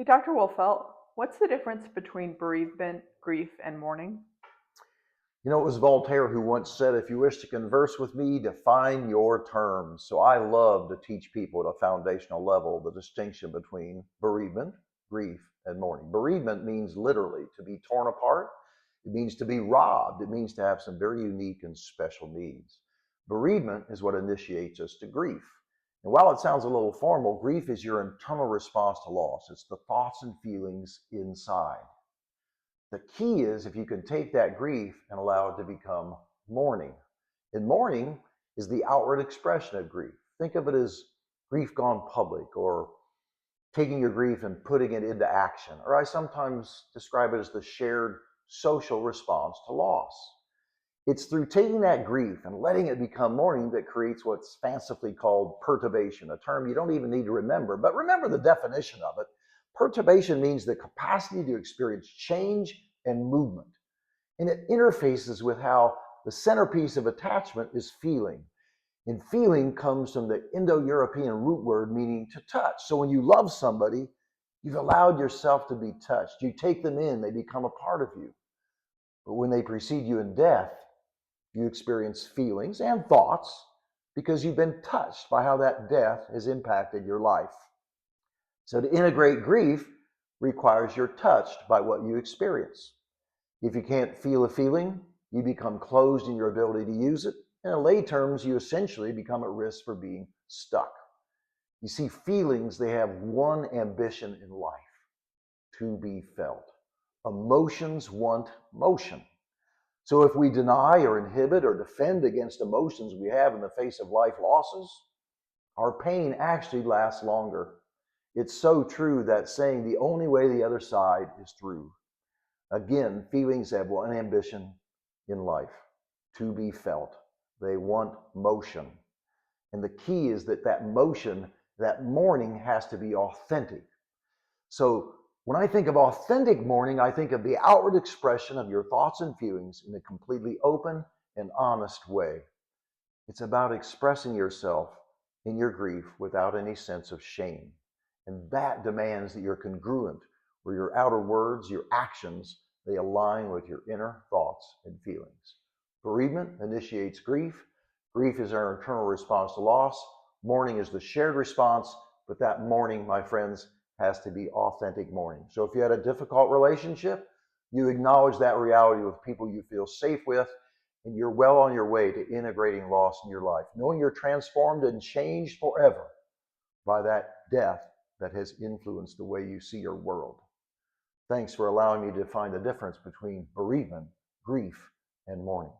Hey, Dr. Wolfelt, what's the difference between bereavement, grief, and mourning? You know, it was Voltaire who once said, if you wish to converse with me, define your terms. So I love to teach people at a foundational level the distinction between bereavement, grief, and mourning. Bereavement means literally to be torn apart. It means to be robbed. It means to have some very unique and special needs. Bereavement is what initiates us to grief. And while it sounds a little formal, grief is your internal response to loss. It's the thoughts and feelings inside. The key is if you can take that grief and allow it to become mourning. And mourning is the outward expression of grief. Think of it as grief gone public, or taking your grief and putting it into action. Or I sometimes describe it as the shared social response to loss. It's through taking that grief and letting it become mourning that creates what's fancifully called perturbation, a term you don't even need to remember, but remember the definition of it. Perturbation means the capacity to experience change and movement. And it interfaces with how the centerpiece of attachment is feeling. And feeling comes from the Indo-European root word meaning to touch. So when you love somebody, you've allowed yourself to be touched. You take them in, they become a part of you. But when they precede you in death, you experience feelings and thoughts because you've been touched by how that death has impacted your life. So to integrate grief requires you're touched by what you experience. If you can't feel a feeling, you become closed in your ability to use it. And in lay terms, you essentially become at risk for being stuck. You see, feelings, they have one ambition in life: to be felt. Emotions want motion. So if we deny or inhibit or defend against emotions we have in the face of life losses, our pain actually lasts longer. It's so true that saying the only way the other side is through. Again, feelings have one ambition in life: to be felt. They want motion. And the key is that that motion, that mourning, has to be authentic. So when I think of authentic mourning, I think of the outward expression of your thoughts and feelings in a completely open and honest way. It's about expressing yourself in your grief without any sense of shame. And that demands that you're congruent, where your outer words, your actions, they align with your inner thoughts and feelings. Bereavement initiates grief. Grief is our internal response to loss. Mourning is the shared response, but that mourning, my friends, has to be authentic mourning. So if you had a difficult relationship, you acknowledge that reality with people you feel safe with, and you're well on your way to integrating loss in your life, knowing you're transformed and changed forever by that death that has influenced the way you see your world. Thanks for allowing me to find the difference between bereavement, grief, and mourning.